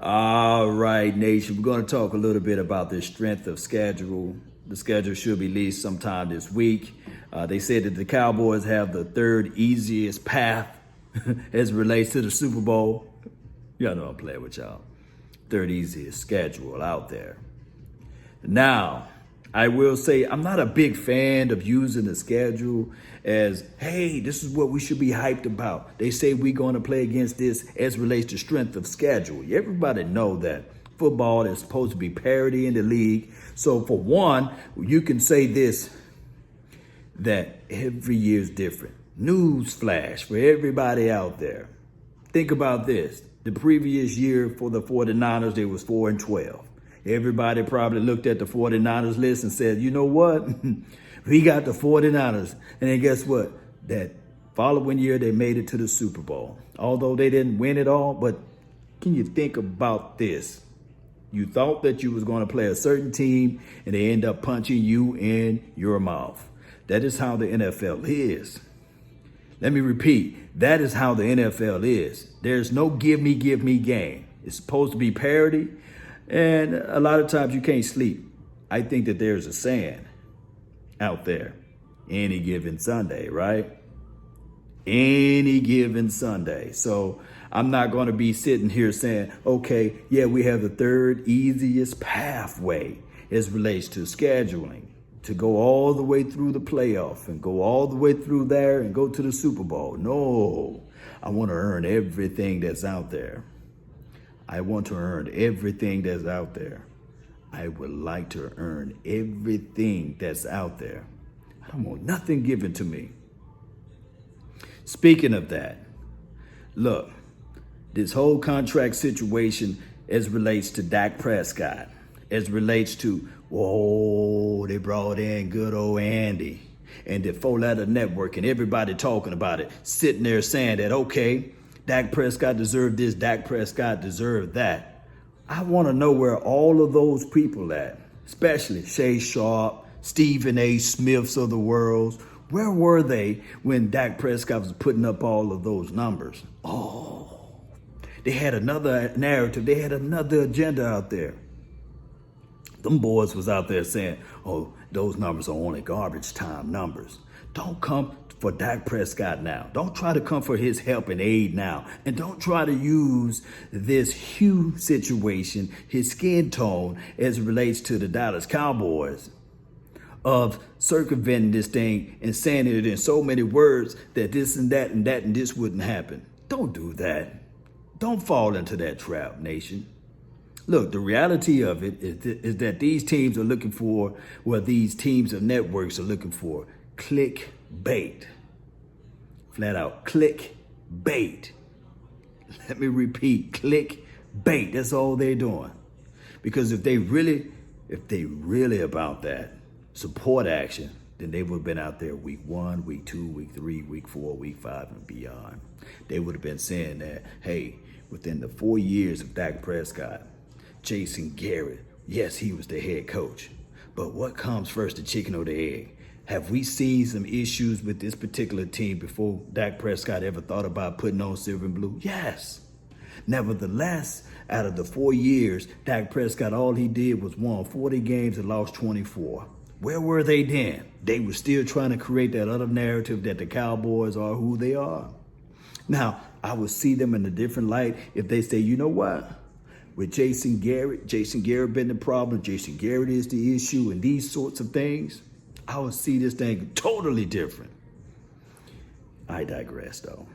All right, nation. We're going to talk a little bit about the strength of schedule. The schedule should be released sometime this week. They said that the Cowboys have the third easiest path as it relates to the Super Bowl. Y'all know I'm playing with y'all. Third easiest schedule out there. Now, I will say I'm not a big fan of using the schedule as, hey, this is what we should be hyped about. They say we're going to play against this as relates to strength of schedule. Everybody know that football is supposed to be parity in the league. So for one, you can say this, that every year is different. News flash for everybody out there. Think about this. The previous year for the 49ers, they was 4-12. Everybody probably looked at the 49ers list and said, you know what? We got the 49ers. And then guess what? That following year, they made it to the Super Bowl. Although they didn't win it all, but can you think about this? You thought that you was going to play a certain team and they end up punching you in your mouth. That is how the NFL is. Let me repeat. That is how the NFL is. There's no give me game. It's supposed to be parity. And a lot of times you can't sleep. I think that there's a saying out there, any given Sunday, right? Any given Sunday. So I'm not going to be sitting here saying, okay, yeah, we have the third easiest pathway as relates to scheduling to go all the way through the playoff and go all the way through there and go to the Super Bowl. No, I want to earn everything that's out there. I want to earn everything that's out there. I would like to earn everything that's out there. I don't want nothing given to me. Speaking of that, look, this whole contract situation as relates to Dak Prescott, as relates to, whoa, they brought in good old Andy and the four-letter network and everybody talking about it, sitting there saying that, okay, Dak Prescott deserved this, Dak Prescott deserved that. I want to know where all of those people at, especially Shay Sharp, Stephen A. Smiths of the world. Where were they when Dak Prescott was putting up all of those numbers? Oh, they had another narrative. They had another agenda out there. Them boys was out there saying, oh, those numbers are only garbage time numbers. Don't come for Dak Prescott now. Don't try to come for his help and aid now. And don't try to use this hue situation, his skin tone, as it relates to the Dallas Cowboys, of circumventing this thing and saying it in so many words that this and that and that and this wouldn't happen. Don't do that. Don't fall into that trap, nation. Look, the reality of it is that these teams are looking for, well, these teams of networks are looking for clickbait. Flat out, clickbait. Let me repeat, clickbait. That's all they're doing. Because if they really about that support action, then they would have been out there week 1, week 2, week 3, week 4, week 5, and beyond. They would have been saying that, hey, within the 4 years of Dak Prescott, Jason Garrett, yes, he was the head coach. But what comes first, the chicken or the egg? Have we seen some issues with this particular team before Dak Prescott ever thought about putting on silver and blue? Yes. Nevertheless, out of the 4 years, Dak Prescott, all he did was won 40 games and lost 24. Where were they then? They were still trying to create that other narrative that the Cowboys are who they are. Now, I would see them in a different light if they say, you know what? With Jason Garrett been the problem, Jason Garrett is the issue, and these sorts of things, I would see this thing totally different. I digress, though.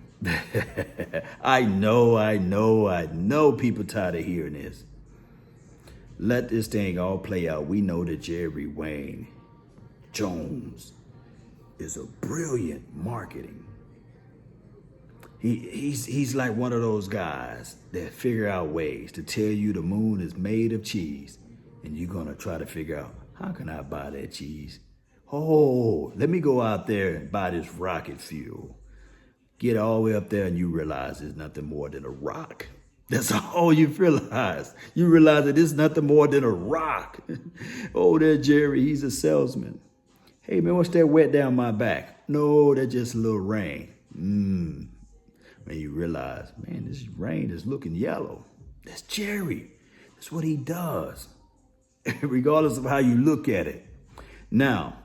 I know people tired of hearing this. Let this thing all play out. We know that Jerry Wayne Jones is a brilliant marketing. He's like one of those guys that figure out ways to tell you the moon is made of cheese, and you're gonna try to figure out, how can I buy that cheese? Oh, let me go out there and buy this rocket fuel. Get all the way up there and you realize it's nothing more than a rock. That's all you realize. You realize that it's nothing more than a rock. Oh, there, Jerry, he's a salesman. Hey, man, what's that wet down my back? No, that's just a little rain. Man, you realize, man, this rain is looking yellow. That's Jerry. That's what he does, regardless of how you look at it. Now,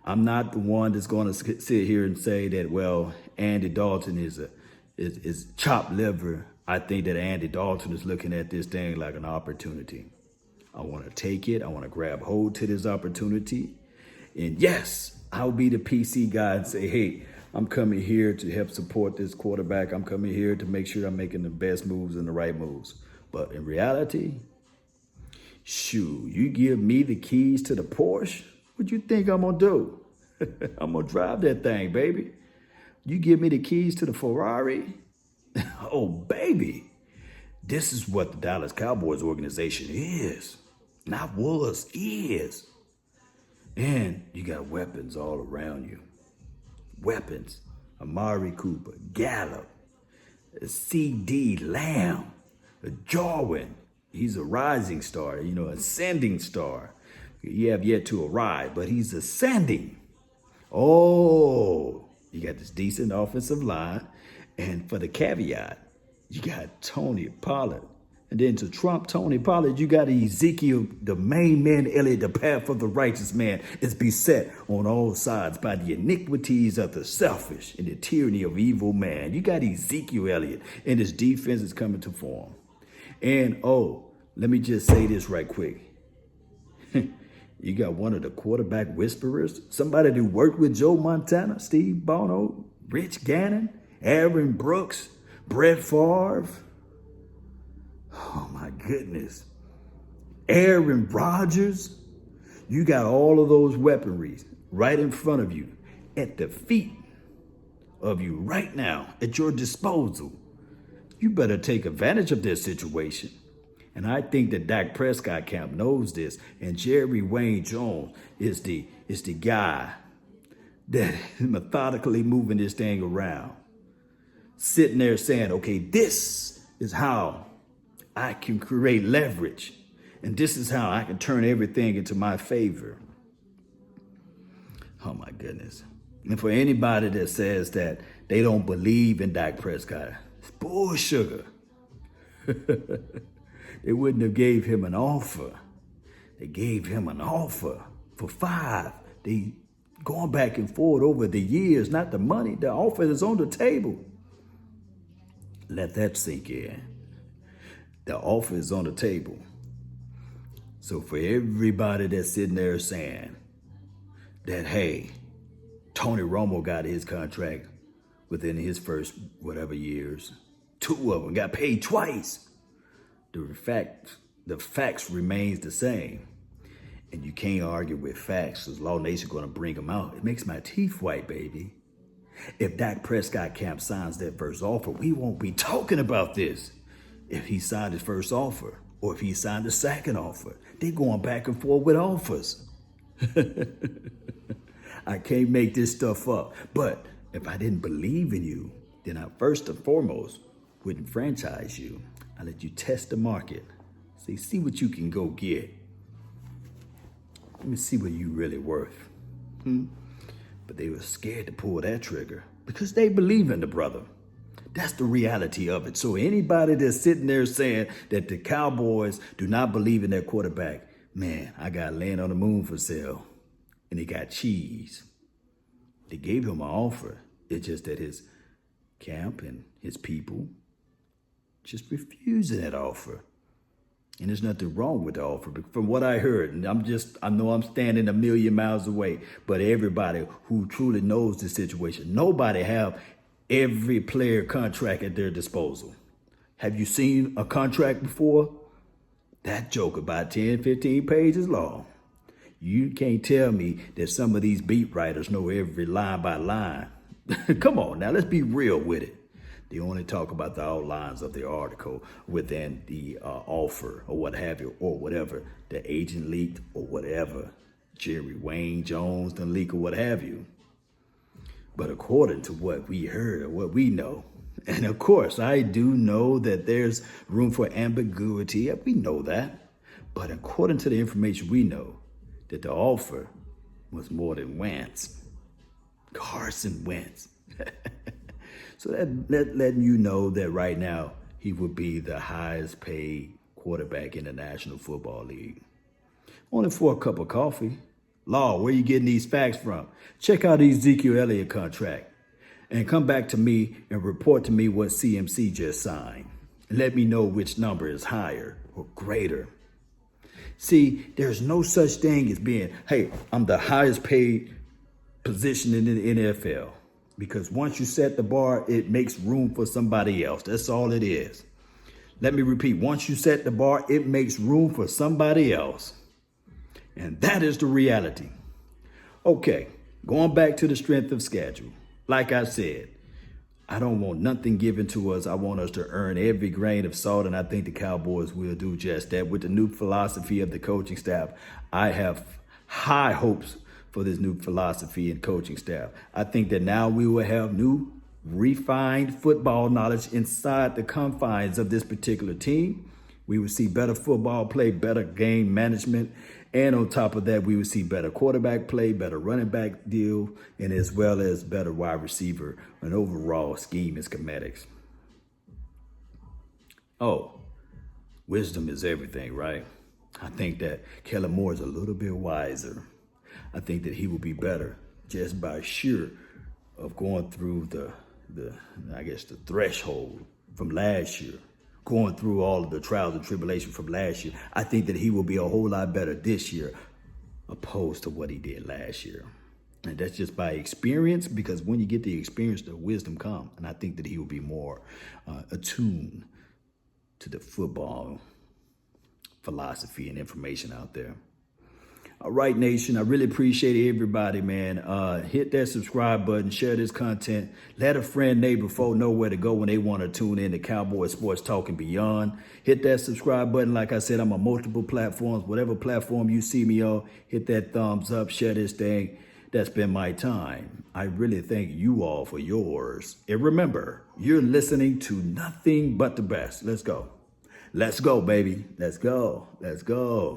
I'm not the one that's going to sit here and say that, well, Andy Dalton is chopped liver. I think that Andy Dalton is looking at this thing like an opportunity. I want to take it. I want to grab hold to this opportunity. And yes, I'll be the PC guy and say, hey, I'm coming here to help support this quarterback. I'm coming here to make sure I'm making the best moves and the right moves. But in reality, shoot, you give me the keys to the Porsche, what you think I'm going to do? I'm going to drive that thing, baby. You give me the keys to the Ferrari? Oh, baby. This is what the Dallas Cowboys organization is. Not was, is. And you got weapons all around you. Weapons. Amari Cooper, Gallup, C.D. Lamb, Jarwin. He's a rising star, ascending star. You have yet to arrive, but he's ascending. Oh, you got this decent offensive line. And for the caveat, you got Tony Pollard. And then to trump Tony Pollard, you got Ezekiel, the main man, Elliott, the path of the righteous man is beset on all sides by the iniquities of the selfish and the tyranny of evil man. You got Ezekiel Elliott, and his defense is coming to form. And, let me just say this right quick. You got one of the quarterback whisperers, somebody that worked with Joe Montana, Steve Bono, Rich Gannon, Aaron Brooks, Brett Favre. Oh, my goodness. Aaron Rodgers. You got all of those weaponries right in front of you, at the feet of you right now, at your disposal. You better take advantage of this situation. And I think that Dak Prescott camp knows this, and Jerry Wayne Jones is the guy that is methodically moving this thing around, sitting there saying, okay, this is how I can create leverage, and this is how I can turn everything into my favor. Oh my goodness. And for anybody that says that they don't believe in Dak Prescott, it's bull sugar. They wouldn't have gave him an offer. They gave him an offer for 5. They going back and forth over the years, not the money. The offer is on the table. Let that sink in. The offer is on the table. So for everybody that's sitting there saying that, hey, Tony Romo got his contract within his first whatever years, 2 of them got paid twice. The facts remains the same. And you can't argue with facts because Law Nation going to bring them out. It makes my teeth white, baby. If Dak Prescott camp signs that first offer, we won't be talking about this. If he signed his first offer or if he signed the second offer, they're going back and forth with offers. I can't make this stuff up. But if I didn't believe in you, then I first and foremost wouldn't franchise you. I let you test the market. See what you can go get. Let me see what you really worth. But they were scared to pull that trigger because they believe in the brother. That's the reality of it. So anybody that's sitting there saying that the Cowboys do not believe in their quarterback, man, I got land on the moon for sale. And they got cheese. They gave him an offer. It's just that his camp and his people just refusing that offer. And there's nothing wrong with the offer. But from what I heard, and I know I'm standing a million miles away, but everybody who truly knows the situation, nobody have every player contract at their disposal. Have you seen a contract before? That joke about 10, 15 pages long. You can't tell me that some of these beat writers know every line by line. Come on now, let's be real with it. They only talk about the outlines of the article within the offer or what have you, or whatever the agent leaked or whatever. Jerry Wayne Jones done leak or what have you. But according to what we heard or what we know, and of course I do know that there's room for ambiguity. We know that. But according to the information we know, that the offer was more than Wentz. Carson Wentz. So that letting you know that right now he would be the highest paid quarterback in the National Football League. Only for a cup of coffee. Law, where you getting these facts from? Check out the Ezekiel Elliott contract and come back to me and report to me what CMC just signed. And let me know which number is higher or greater. See, there's no such thing as being, hey, I'm the highest paid position in the NFL. Because once you set the bar, it makes room for somebody else. That's all it is. Let me repeat, once you set the bar, it makes room for somebody else. And that is the reality. Okay, going back to the strength of schedule. Like I said, I don't want nothing given to us. I want us to earn every grain of salt, and I think the Cowboys will do just that. With the new philosophy of the coaching staff, I have high hopes for this new philosophy and coaching staff. I think that now we will have new, refined football knowledge inside the confines of this particular team. We will see better football play, better game management, and on top of that, we will see better quarterback play, better running back deal, and as well as better wide receiver and overall scheme and schematics. Oh, wisdom is everything, right? I think that Kellen Moore is a little bit wiser. I think that he will be better just by sheer of going through the threshold from last year, going through all of the trials and tribulations from last year. I think that he will be a whole lot better this year opposed to what he did last year. And that's just by experience, because when you get the experience, the wisdom comes. And I think that he will be more attuned to the football philosophy and information out there. All right, Nation, I really appreciate everybody, man. Hit that subscribe button, share this content. Let a friend, neighbor, foe know where to go when they want to tune in to Cowboy Sports Talk and beyond. Hit that subscribe button. Like I said, I'm on multiple platforms. Whatever platform you see me on, hit that thumbs up, share this thing. That's been my time. I really thank you all for yours. And remember, you're listening to nothing but the best. Let's go. Let's go, baby. Let's go. Let's go.